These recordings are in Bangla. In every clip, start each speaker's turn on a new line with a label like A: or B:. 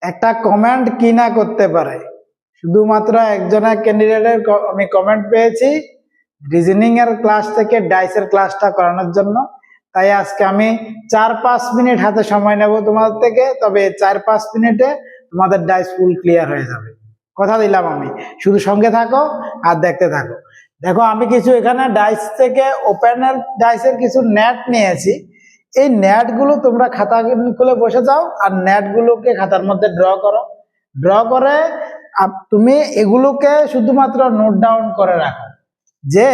A: একটা কমেন্ট কি না করতে পারে। শুধুমাত্র একজনের ক্যান্ডিডেটের আমি কমেন্ট পেয়েছি রিজনিং এর ক্লাস থেকে ডাইসের ক্লাসটা করানোর জন্য। তাই আজকে আমি 4-5 মিনিট হাতে সময় নেব তোমাদের থেকে, তবে 4-5 মিনিটে তোমাদের ডাইস ফুল ক্লিয়ার হয়ে যাবে, কথা দিলাম আমি। শুধু সঙ্গে থাকো আর দেখতে থাকো। দেখো আমি কিছু এখানে ডাইস থেকে ওপেনের ডাইসের কিছু নেট নিয়েছি। এই নেট গুলো তোমরা খাতা খুলে বসে যাও আর নেট গুলোকে খাতার মধ্যে ড্র করে তুমি এগুলোকে শুধুমাত্র নোট ডাউন করে রাখো যে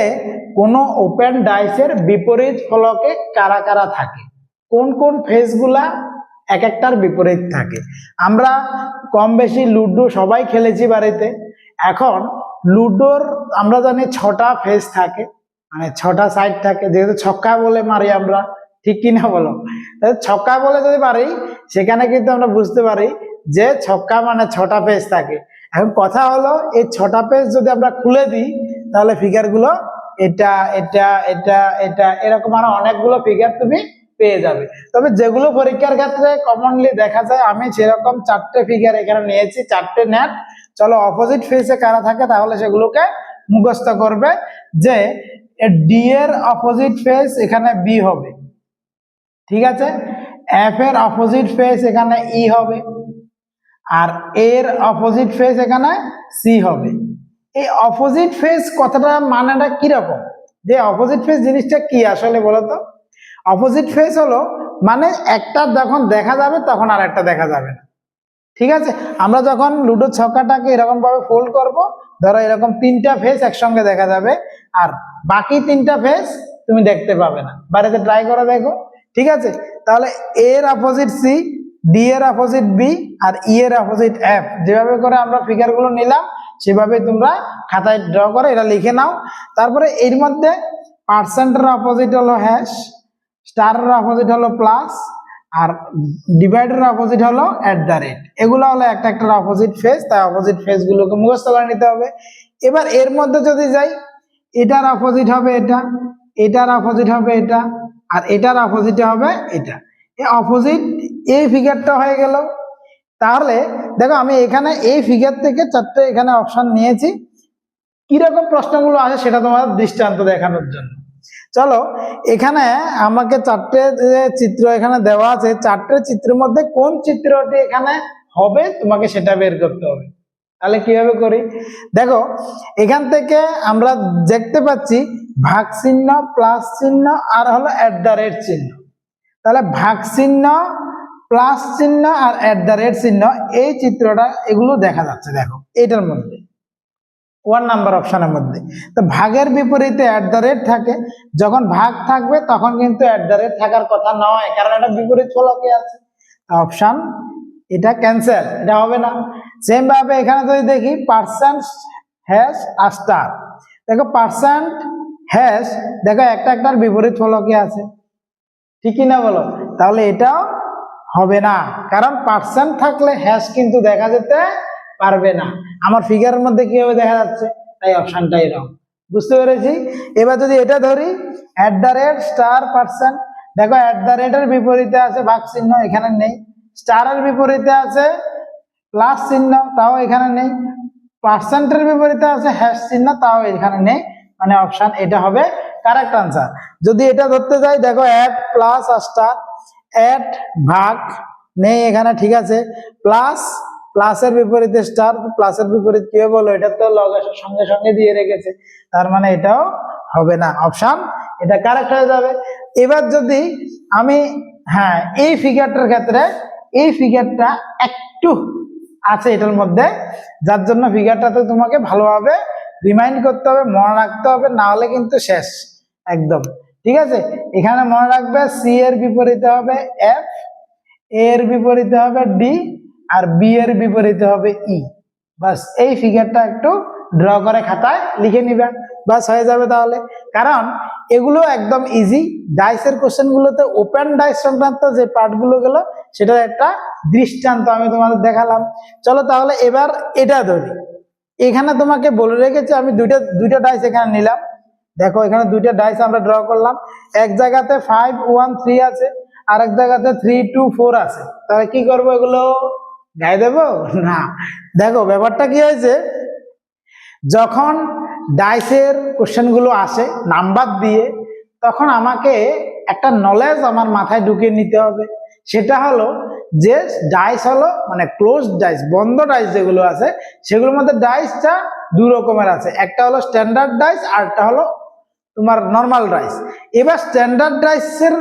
A: কোনো ওপেন ডাইসের বিপরীত ফলকে কারা কারা থাকে, কোন কোন ফেজগুলা এক একটার বিপরীত থাকে। আমরা কম বেশি লুডো সবাই খেলেছি বাড়িতে। এখন লুডোর আমরা জানি 6টা ফেজ থাকে, মানে 6টা সাইড থাকে, যেহেতু ছক্কা বলে মারি আমরা, ঠিক কিনা বলো? ছক্কা বলে যদি মারি সেখানে কিন্তু আমরা বুঝতে পারি যে ছক্কা মানে 6টা পেজ থাকে। এখন কথা হলো এই 6টা পেজ যদি আমরা খুলে দিই তাহলে ফিগার গুলো এটা এটা এটা এটা এরকম আরো অনেকগুলো ফিগার তুমি পেয়ে যাবে। তবে যেগুলো পরীক্ষার ক্ষেত্রে কমনলি দেখা যায়, আমি সেরকম 4টে ফিগার এখানে নিয়েছি, 4টে নেট। চলো অপোজিট ফেজে কারা থাকে তাহলে সেগুলোকে মুখস্থ করবে যে ডি এর অপোজিট ফেজ এখানে বি হবে, ঠিক আছে? এফ এর অপোজিট ফেজ এখানে ই হবে, আর এর অপোজিট ফেজ এখানে সি হবে। এই অপোজিট ফেজ কথাটা মানেটা কিরকম, যে অপোজিট ফেজ জিনিসটা কি আসলে বলতো? অপোজিট ফেজ হলো মানে একটা যখন দেখা যাবে তখন আর একটা দেখা যাবে না, ঠিক আছে? আমরা যখন লুডো ছক্কাটাকে এরকম ভাবে ফোল্ড করব, ধরো এরকম 3টা ফেজ একসঙ্গে দেখা যাবে আর বাকি 3টা ফেজ তুমি দেখতে পাবে না। বাড়িতে ট্রাই করে দেখো, ঠিক আছে? তাহলে এর অপোজিট সি, ডি এর অপোজিট বি আর ই এর অপোজিট এফ, যেভাবে করে আমরা ফিগার গুলো নিলাম সেভাবে তোমরা খাতায় ড্র করে এটা লিখে নাও। তারপরে এর মধ্যে পার্সেন্টের অপোজিট হলো হ্যাশ, স্টারের অপোজিট হলো প্লাস, আর ডিভাইডের অপোজিট হলো @। এগুলো হলো একটা একটা অপোজিট ফেজ, তাই অপোজিট ফেজ গুলোকে মুখস্থ করে নিতে হবে। এবার এর মধ্যে যদি যাই, এটার অপোজিট হবে এটা, এটার অপোজিট হবে এটা, আর এটার অপোজিট হবে এটা। এই অপোজিট এই ফিগারটা হয়ে গেল। তাহলে দেখো আমি এখানে এই ফিগার থেকে 4টে এখানে অপশন নিয়েছি, কিরকম প্রশ্নগুলো আছে সেটা তোমাদের দৃষ্টান্ত দেখানোর জন্য। চলো এখানে আমাকে 4টে চিত্র এখানে দেওয়া আছে, 4টে চিত্রের মধ্যে কোন চিত্রটি এখানে হবে তোমাকে সেটা বের করতে হবে। তাহলে কিভাবে করি দেখো, এখান থেকে আমরা দেখতে পাচ্ছি ভাগ চিহ্ন, প্লাস চিহ্ন আর হলো @ চিহ্ন। তাহলে ভাগ চিহ্ন, প্লাস চিহ্ন আর @ চিহ্ন, এই চিত্রটা এগুলো দেখা যাচ্ছে। দেখো এটার মধ্যে 1 নাম্বার অপশনের মধ্যে তো ভাগের বিপরীতে @ থাকে। যখন ভাগ থাকবে তখন কিন্তু @ থাকার কথা নয়, কারণ এটা বিপরীত ফলকে আছে। অপশন এটা ক্যান্সেল, এটা হবে না। সেম ভাবে এখানে যদি দেখি পার্সেন্ট হ্যাশ আর স্টার, দেখো পার্সেন্ট হ্যাশ, দেখো একটা একটার বিপরীত ফলকে আছে, ঠিকই না বলো? তাহলে এটাও হবে না, কারণ পার্সেন্ট থাকলে হ্যাশ কিন্তু দেখা যেতে পারবে না। আমার ফিগারের মধ্যে কিভাবে দেখা যাচ্ছে, তাই অপশনটা এরকম, বুঝতে পেরেছি? এবার যদি এটা ধরি @ স্টার পার্সেন্ট, দেখো @ এর বিপরীতে আছে ভাগ চিহ্ন, এখানে নেই। স্টারের বিপরীতে আছে প্লাস চিহ্ন, তাও এখানে নেই। পার্সেন্টের বিপরীতে আছে হ্যাশ চিহ্ন, তাও এখানে নেই। মানে অপশন এটা হবে কারেক্ট আনসার। যদি এটা ধরতে যাই, দেখো প্লাস আর স্টার, ভাগ নেই এখানে, ঠিক আছে? প্লাস, প্লাসের বিপরীতে স্টার, প্লাসের বিপরীত কি হবে বলো? এটা তো লগের সঙ্গে সঙ্গে দিয়ে রেখেছে, তার মানে এটাও হবে না। অপশন এটা কারেক্ট হয়ে যাবে। এবার যদি আমি এই ফিগারটার ক্ষেত্রে এই ফিগারটা একটু আছে এটার মধ্যে, যার জন্য ফিগারটাতে তোমাকে ভালোভাবে রিমাইন্ড করতে হবে, মনে রাখতে হবে, না হলে কিন্তু শেষ একদম, ঠিক আছে? এখানে মনে রাখবে সি এর বিপরীতে হবে এফ, এর বিপরীতে হবে ডি, আর বি এর বিপরীতে হবে ই। বাস এই ফিগারটা একটু ড্র করে খাতায় লিখে নিবে, বাস হয়ে যাবে তাহলে। কারণ এগুলো একদম ইজি। ডাইসের কোশ্চেন গুলোতে ওপেন ডাইস সংক্রান্ত যে পার্ট গুলো গেল সেটার একটা দৃষ্টান্ত আমি তোমাদের দেখালাম। চলো তাহলে এবার এটা ধরি। এখানে তোমাকে বলে রেখেছি আমি দুইটা ডাইস এখানে নিলাম। দেখো এখানে 2টা ডাইস আমরা ড্র করলাম। এক জায়গাতে 5 1 3 আছে, আর এক জায়গাতে 3 2 4 আছে। তাহলে কি করবো, এগুলো গায়ে দেবো না। দেখো ব্যাপারটা কি হয়েছে, যখন ডাইসের কোশ্চেন গুলো আসে নাম্বার দিয়ে, তখন আমাকে একটা নলেজ আমার মাথায় ঢুকিয়ে নিতে হবে। সেটা হলো যে ডাইস হলো মানে ক্লোজ ডাইস, বন্ধ ডাইস যেগুলো আছে সেগুলোর মধ্যে ডাইসটা দুই রকমের আছে, একটা হলো স্ট্যান্ডার্ড ডাইস আর একটা হলো তোমার নর্মাল ডাইস। এবার স্ট্যান্ডার্ড ডাইসের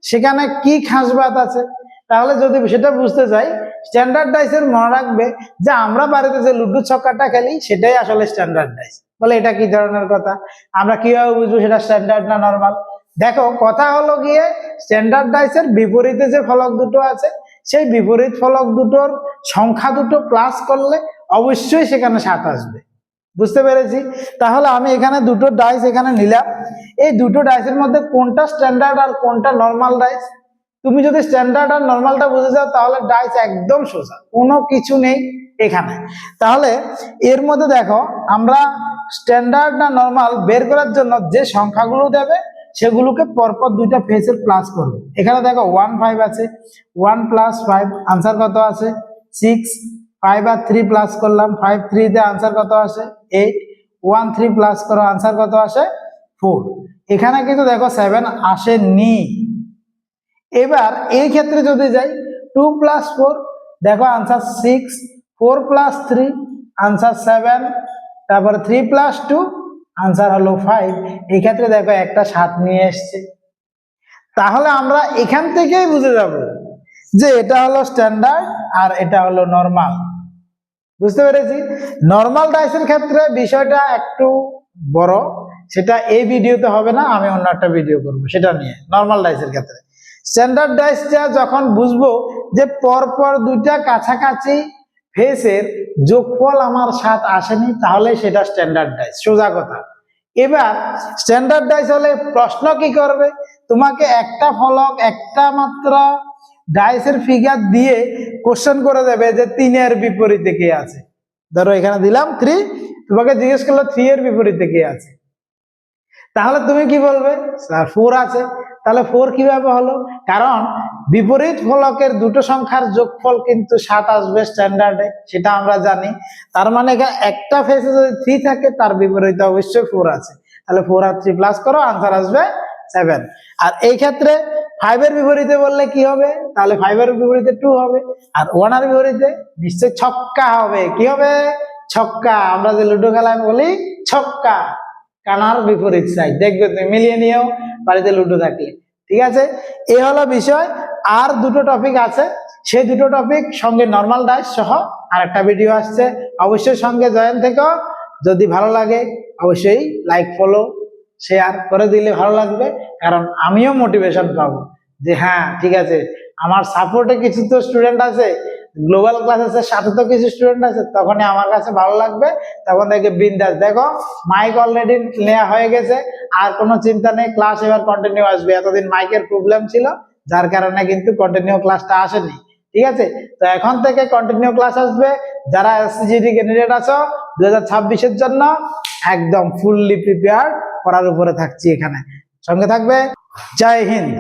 A: সেখানে কি খাস বাত আছে, তাহলে যদি সেটা বুঝতে চাই, স্ট্যান্ডার্ড ডাইসের মনে রাখবে যে আমরা বাড়িতে যে লুডো ছক্কাটা খেলি সেটাই আসলে স্ট্যান্ডার্ড ডাইস। বলে এটা কি ধরনের কথা, আমরা কিভাবে বুঝবো সেটা স্ট্যান্ডার্ড না নর্মাল? দেখো কথা হলো গিয়ে স্ট্যান্ডার্ড ডাইসের বিপরীতে যে ফলক দুটো আছে সেই বিপরীত ফলক দুটোর সংখ্যা দুটো প্লাস করলে অবশ্যই সেখানে 7 আসবে। বুঝতে পেরেছি? তাহলে আমি এখানে দুটো ডাইস এখানে নিলাম, এই দুটো ডাইসের মধ্যে কোনটা স্ট্যান্ডার্ড আর কোনটা নর্মাল ডাইস, তুমি যদি স্ট্যান্ডার্ড আর নর্মালটা বুঝে যাও তাহলে ডাইস একদম সোজা, কোনো কিছু নেই এখানে। তাহলে এর মধ্যে দেখো আমরা স্ট্যান্ডার্ড না নর্মাল বের করার জন্য যে সংখ্যাগুলো দেবে সেগুলোকে পরপর দুইটা ফেসের প্লাস করবে। এখানে দেখো 1 5 আছে, 1 + 5 আনসার কত আছে 6, 5 আর 3 প্লাস করলাম, 5 3 তে আনসার কত আসে 8, 1 3 প্লাস করো আনসার কত আসে 4। এখানে কিন্তু দেখো 7 আসেনি। এবার এই ক্ষেত্রে যদি যাই 2 + 4 দেখো আনসার 6, 4 + 3 আনসার 7, তারপরে 3 + 2 আনসার হলো 5। এই ক্ষেত্রে দেখো একটা 7 নিয়ে এসছে। তাহলে আমরা এখান থেকেই বুঝে যাব যে এটা হলো স্ট্যান্ডার্ড আর এটা হলো নর্মাল। বুঝতে পেরেছি? নর্মাল ডাইসের ক্ষেত্রে বিষয়টা একটু বড়, সেটা এই ভিডিওতে হবে না, আমি অন্য একটা ভিডিও করব সেটা নিয়ে। নর্মাল ডাইসের ক্ষেত্রে স্ট্যান্ডার্ড ডাইসটা যখন বুঝবো যে পরপর দুইটা কাছাকাছি ফেসের যোগফল আমার 7 আসেনি, তাহলে সেটা স্ট্যান্ডার্ড ডাইস, সোজা কথা। এবার স্ট্যান্ডার্ড ডাইস হলে প্রশ্ন কি করবে, তোমাকে একটা ফলক একটা মাত্র ডাইসের ফিগার দিয়ে কোশ্চেন করে দেবে যে 3 এর বিপরীতে কে আছে। ধরো এখানে দিলাম 3, তোমাকে জিজ্ঞেস করলো 3 এর বিপরীতে কে আছে, তাহলে তুমি কি বলবে স্যার 4 আছে। তাহলে 4 কিভাবে হলো, কারণ বিপরীত ফলকের দুটো সংখ্যার যোগফল কিন্তু 7 আসবে স্ট্যান্ডার্ডে, সেটা আমরা জানি। তার মানে এখানে একটা ফেসে যদি 3 থাকে তার বিপরীতে অবশ্যই 4 আছে, তাহলে 4 আর 3 প্লাস করো আনসার আসবে 7। আর এই ক্ষেত্রে 5 এর বিপরীতে বললে কি হবে, তাহলে 5 এর বিপরীতে 2 হবে, আর 1 এর বিপরীতে নিশ্চয় ছক্কা হবে। কি হবে? ছক্কা। আমরা যে লুডো খেলায় বলি ছক্কা, কানার বিপরীত সাইড, দেখবে তুমি মিলিয়ে নিও বাড়িতে লুডো থাকলে। ঠিক আছে, এই হলো বিষয়। আর দুটো টপিক আছে, সেই দুটো টপিক সঙ্গে নর্মাল ডাইস সহ আর একটা ভিডিও আসছে, অবশ্যই সঙ্গে জয়েন থেকো। যদি ভালো লাগে অবশ্যই লাইক ফলো শেয়ার করে দিলে ভালো লাগবে, কারণ আমিও মোটিভেশন পাবো যে হ্যাঁ ঠিক আছে, আমার সাপোর্টে কিছু তো স্টুডেন্ট আছে, গ্লোবাল ক্লাসের সাথে তো কিছু স্টুডেন্ট আছে, তখনই আমার কাছে ভালো লাগবে। তখন দেখে বিন্দাস, দেখো মাইক অলরেডি নেওয়া হয়ে গেছে, আর কোনো চিন্তা নেই, ক্লাস এবার কন্টিনিউ আসবে। এতদিন মাইকের প্রবলেম ছিল যার কারণে কিন্তু কন্টিনিউ ক্লাসটা আসেনি। ঠিক আছে, তো এখন থেকে কন্টিনিউ ক্লাস আসবে। যারা এসসিজিডি ক্যান্ডিডেট আছো 2026-এর জন্য একদম ফুললি প্রিপেয়ার্ড করার উপরে থাকছি, এখানে সঙ্গে থাকবে। জয় হিন্দ।